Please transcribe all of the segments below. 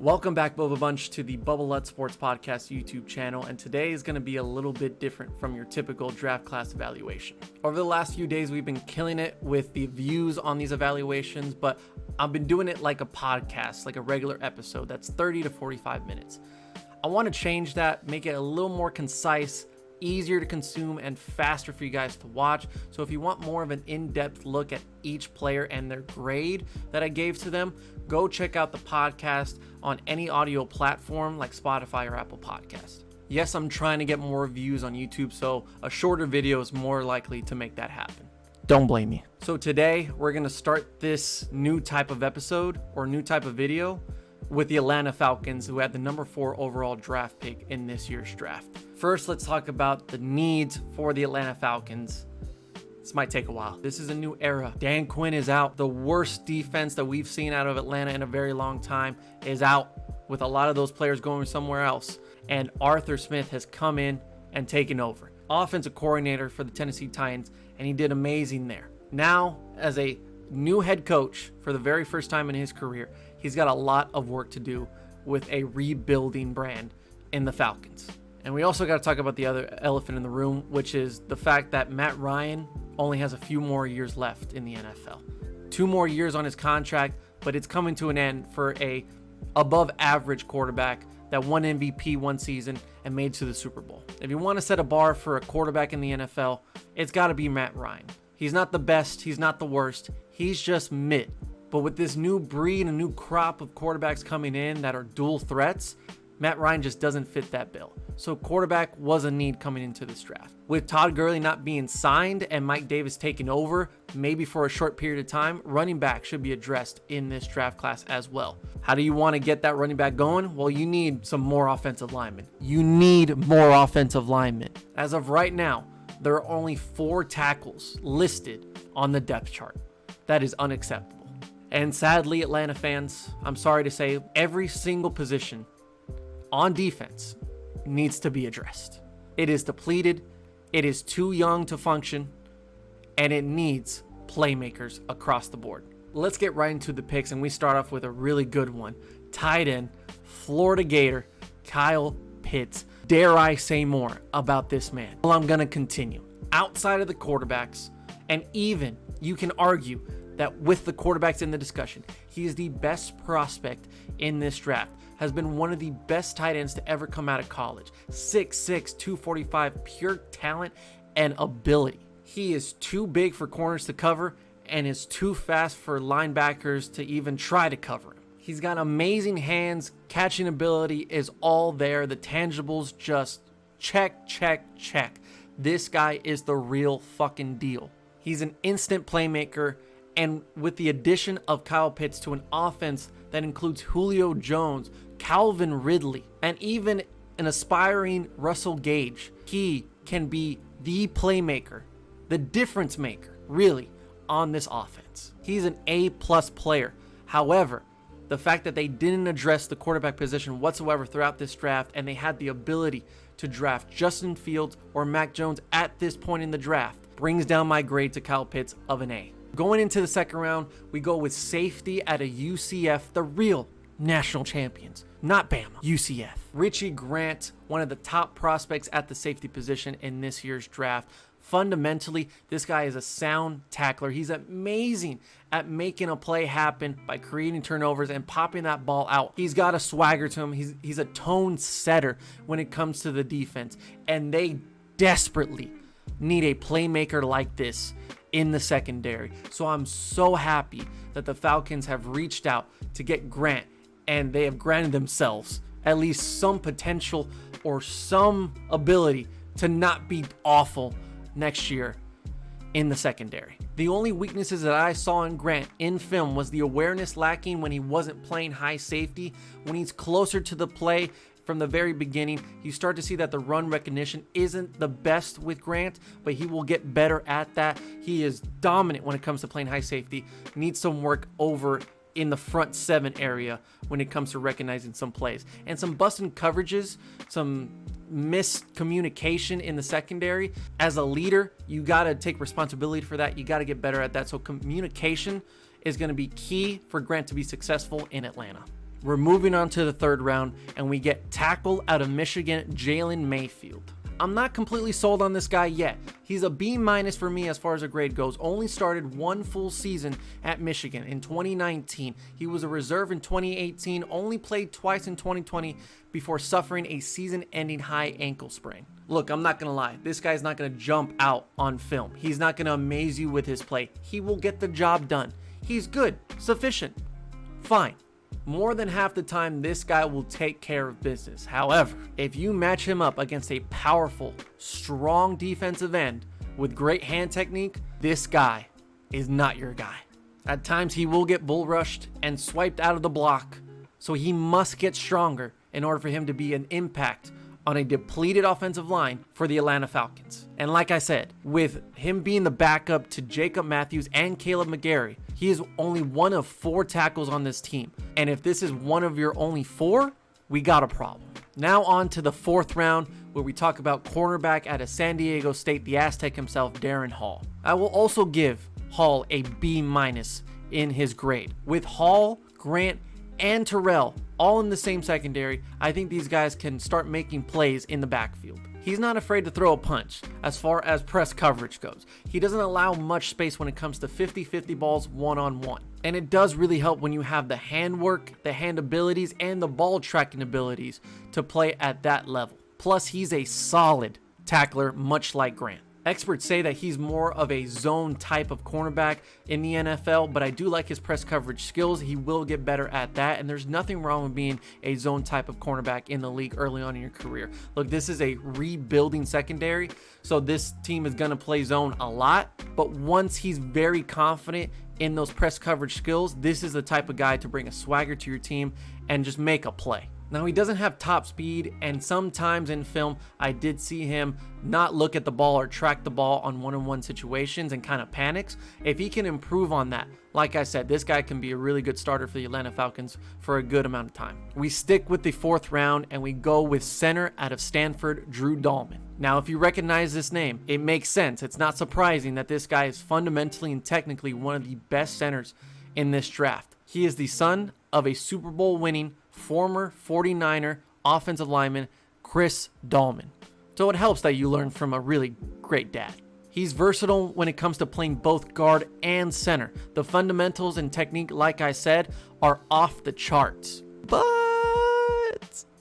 Welcome back, Boba Bunch, to the Bubble Let Sports Podcast YouTube channel, and today is going to be a little bit different from your typical draft class evaluation. Over the last few days, we've been killing it with the views on these evaluations, but I've been doing it like a podcast, like a regular episode that's 30 to 45 minutes. I want to change that, make it a little more concise, easier to consume, and faster for you guys to watch. So if you want more of an in-depth look at each player and their grade that I gave to them, go check out the podcast on any audio platform like Spotify or Apple Podcasts. Yes, I'm trying to get more views on YouTube, so a shorter video is more likely to make that happen. Don't blame me. So today, we're going to start this new type of episode or new type of video with the Atlanta Falcons, who had the number 4 overall draft pick in this year's draft. First, let's talk about the needs for the Atlanta Falcons. This might take a while. This is a new era. Dan Quinn is out. The worst defense that we've seen out of Atlanta in a very long time is out, with a lot of those players going somewhere else. And Arthur Smith has come in and taken over. Offensive coordinator for the Tennessee Titans, and he did amazing there. Now, as a new head coach for the very first time in his career, he's got a lot of work to do with a rebuilding brand in the Falcons. And we also got to talk about the other elephant in the room, which is the fact that Matt Ryan only has a few more years left in the NFL. 2 more years on his contract, but it's coming to an end for a above average quarterback that won MVP one season and made to the Super Bowl. If you want to set a bar for a quarterback in the NFL, it's got to be Matt Ryan. He's not the best, he's not the worst, he's just mid. But with this new breed, a new crop of quarterbacks coming in that are dual threats, Matt Ryan just doesn't fit that bill. So quarterback was a need coming into this draft. With Todd Gurley not being signed and Mike Davis taking over, maybe for a short period of time, running back should be addressed in this draft class as well. How do you want to get that running back going? Well, you need some more offensive linemen. You need more offensive linemen. As of right now, there are only 4 tackles listed on the depth chart. That is unacceptable. And sadly, Atlanta fans, I'm sorry to say, every single position on defense needs to be addressed. It is depleted, it is too young to function, and it needs playmakers across the board. Let's get right into the picks, and we start off with a really good one. Tight end, Florida Gator, Kyle Pitts. Dare I say more about this man? Well, I'm going to continue. Outside of the quarterbacks, and even you can argue that with the quarterbacks in the discussion, he is the best prospect in this draft. Has been one of the best tight ends to ever come out of college. 6'6", 245, pure talent and ability. He is too big for corners to cover and is too fast for linebackers to even try to cover him. He's got amazing hands, catching ability is all there. The tangibles just check, check, check. This guy is the real fucking deal. He's an instant playmaker, and with the addition of Kyle Pitts to an offense that includes Julio Jones, Calvin Ridley, and even an aspiring Russell Gage, he can be the playmaker, the difference maker, really, on this offense. He's an A-plus player. However, the fact that they didn't address the quarterback position whatsoever throughout this draft, and they had the ability to draft Justin Fields or Mac Jones at this point in the draft, brings down my grade to Kyle Pitts of an A. Going into the second round, we go with safety at a UCF, the real national champions, not Bama, UCF. Richie Grant, one of the top prospects at the safety position in this year's draft. Fundamentally, this guy is a sound tackler. He's amazing at making a play happen by creating turnovers and popping that ball out. He's got a swagger to him. He's a tone setter when it comes to the defense, and they desperately need a playmaker like this in the secondary. So I'm so happy that the Falcons have reached out to get Grant, and they have granted themselves at least some potential or some ability to not be awful next year in the secondary. The only weaknesses that I saw in Grant in film was the awareness lacking when he wasn't playing high safety. When he's closer to the play from the very beginning, you start to see that the run recognition isn't the best with Grant, but he will get better at that. He is dominant when it comes to playing high safety. Needs some work over in the front 7 area when it comes to recognizing some plays. And some busting coverages, some miscommunication in the secondary. As a leader, you got to take responsibility for that. You got to get better at that. So communication is going to be key for Grant to be successful in Atlanta. We're moving on to the third round, and we get tackle out of Michigan, Jalen Mayfield. I'm not completely sold on this guy yet. He's a B- for me as far as a grade goes. Only started one full season at Michigan in 2019. He was a reserve in 2018, only played twice in 2020 before suffering a season-ending high ankle sprain. Look, I'm not going to lie. This guy's not going to jump out on film. He's not going to amaze you with his play. He will get the job done. He's good, sufficient, fine. More than half the time, this guy will take care of business. However, if you match him up against a powerful, strong defensive end with great hand technique, this guy is not your guy. At times, he will get bull rushed and swiped out of the block, so he must get stronger in order for him to be an impact on a depleted offensive line for the Atlanta Falcons. And like I said, with him being the backup to Jacob Matthews and Caleb McGarry, he is only one of 4 tackles on this team. And if this is one of your only 4, we got a problem. Now on to the 4th round, where we talk about cornerback out of San Diego State, the Aztec himself, Darren Hall. I will also give Hall a B- in his grade. With Hall, Grant, and Terrell all in the same secondary, I think these guys can start making plays in the backfield. He's not afraid to throw a punch as far as press coverage goes. He doesn't allow much space when it comes to 50-50 balls one-on-one. And it does really help when you have the handwork, the hand abilities, and the ball tracking abilities to play at that level. Plus, he's a solid tackler, much like Grant. Experts say that he's more of a zone type of cornerback in the NFL, but I do like his press coverage skills. He will get better at that, and there's nothing wrong with being a zone type of cornerback in the league early on in your career. Look, this is a rebuilding secondary, so this team is going to play zone a lot, but once he's very confident in those press coverage skills, this is the type of guy to bring a swagger to your team and just make a play. Now, he doesn't have top speed, and sometimes in film, I did see him not look at the ball or track the ball on one-on-one situations and kind of panics. If he can improve on that, like I said, this guy can be a really good starter for the Atlanta Falcons for a good amount of time. We stick with the 4th round, and we go with center out of Stanford, Drew Dahlman. Now, if you recognize this name, it makes sense. It's not surprising that this guy is fundamentally and technically one of the best centers in this draft. He is the son of a Super Bowl winning former 49er offensive lineman, Chris Dahlman. So it helps that you learn from a really great dad. He's versatile when it comes to playing both guard and center. The fundamentals and technique, like I said, are off the charts. But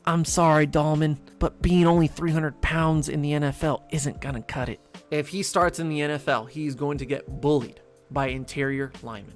I'm sorry, Dahlman, but being only 300 pounds in the NFL isn't gonna cut it. If he starts in the NFL, he's going to get bullied by interior linemen.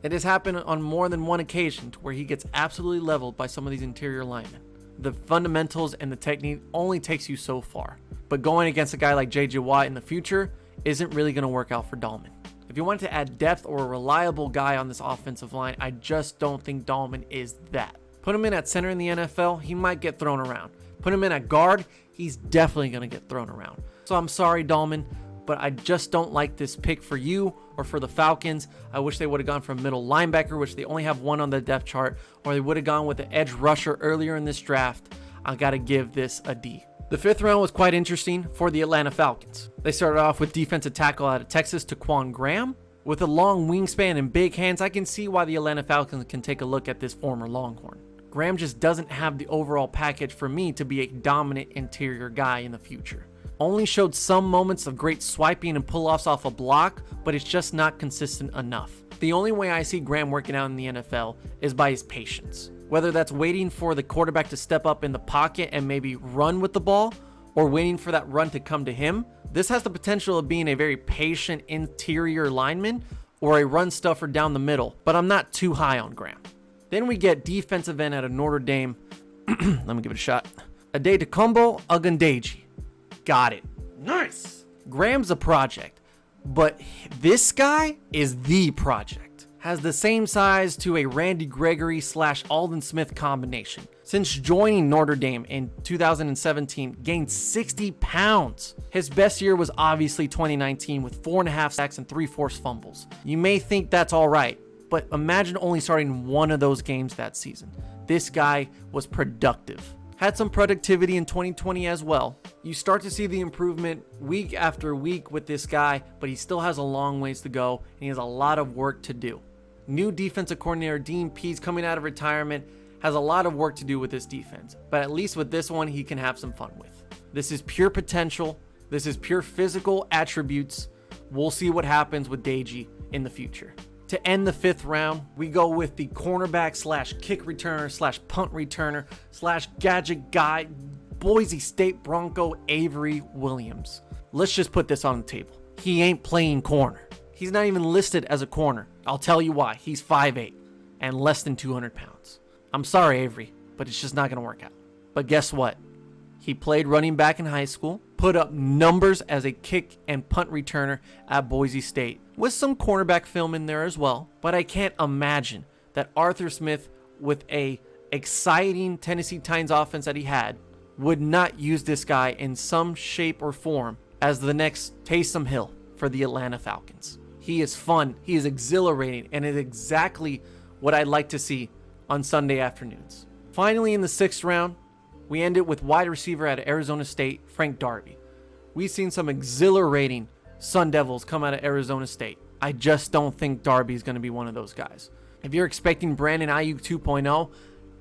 It has happened on more than one occasion to where he gets absolutely leveled by some of these interior linemen. The fundamentals and the technique only takes you so far. But going against a guy like J.J. Watt in the future isn't really going to work out for Dahlman. If you wanted to add depth or a reliable guy on this offensive line, I just don't think Dahlman is that. Put him in at center in the NFL, he might get thrown around. Put him in at guard, he's definitely going to get thrown around. So I'm sorry, Dahlman, but I just don't like this pick for you or for the Falcons. I wish they would have gone for a middle linebacker, which they only have one on the depth chart, or they would have gone with the edge rusher earlier in this draft. I got to give this a D. The 5th round was quite interesting for the Atlanta Falcons. They started off with defensive tackle out of Texas, Taquan Graham. With a long wingspan and big hands, I can see why the Atlanta Falcons can take a look at this former Longhorn. Graham just doesn't have the overall package for me to be a dominant interior guy in the future. Only showed some moments of great swiping and pull-offs off a block, but it's just not consistent enough. The only way I see Graham working out in the NFL is by his patience. Whether that's waiting for the quarterback to step up in the pocket and maybe run with the ball, or waiting for that run to come to him, this has the potential of being a very patient interior lineman or a run stuffer down the middle, but I'm not too high on Graham. Then we get defensive end out of Notre Dame. Let me give it a shot. Adetokunbo Ogundeji. Got it. Nice. Graham's a project, but this guy is the project. Has the same size to a Randy Gregory / Aldon Smith combination. Since joining Notre Dame in 2017, gained 60 pounds. His best year was obviously 2019 with 4.5 sacks and 3 forced fumbles. You may think that's all right, but imagine only starting one of those games that season. This guy was productive. Had some productivity in 2020 as well. You start to see the improvement week after week with this guy, but he still has a long ways to go, and he has a lot of work to do. New defensive coordinator Dean Pease coming out of retirement has a lot of work to do with this defense, but at least with this one, he can have some fun with. This is pure potential. This is pure physical attributes. We'll see what happens with Deji in the future. To end the 5th round, we go with the cornerback slash kick returner slash punt returner slash gadget guy, Boise State Bronco Avery Williams. Let's just put this on the table. He ain't playing corner. He's not even listed as a corner. I'll tell you why. He's 5'8" and less than 200 pounds. I'm sorry, Avery, but it's just not going to work out. But guess what? He played running back in high school, put up numbers as a kick and punt returner at Boise State, with some cornerback film in there as well. But I can't imagine that Arthur Smith, with a exciting Tennessee Titans offense that he had, would not use this guy in some shape or form as the next Taysom Hill for the Atlanta Falcons. He is fun, he is exhilarating, and is exactly what I'd like to see on Sunday afternoons. Finally, in the 6th round, we end it with wide receiver at Arizona State, Frank Darby. We've seen some exhilarating Sun Devils come out of Arizona State. I just don't think Darby is going to be one of those guys. If you're expecting Brandon Ayuk 2.0,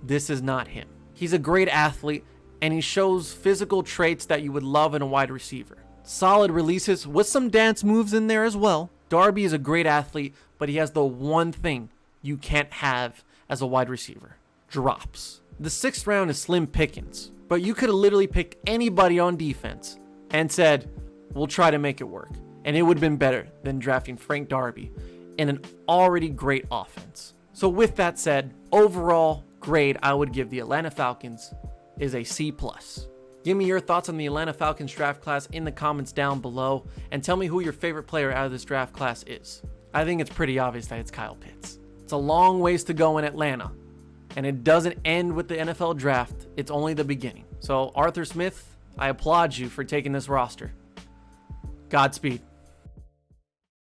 this is not him. He's a great athlete, and he shows physical traits that you would love in a wide receiver. Solid releases with some dance moves in there as well. Darby is a great athlete, but he has the one thing you can't have as a wide receiver: drops. The 6th round is slim pickings, but you could have literally picked anybody on defense and said, we'll try to make it work. And it would have been better than drafting Frank Darby in an already great offense. So with that said, overall grade I would give the Atlanta Falcons is a C+. Give me your thoughts on the Atlanta Falcons draft class in the comments down below, and tell me who your favorite player out of this draft class is. I think it's pretty obvious that it's Kyle Pitts. It's a long ways to go in Atlanta, and it doesn't end with the NFL draft. It's only the beginning. So Arthur Smith, I applaud you for taking this roster. Godspeed.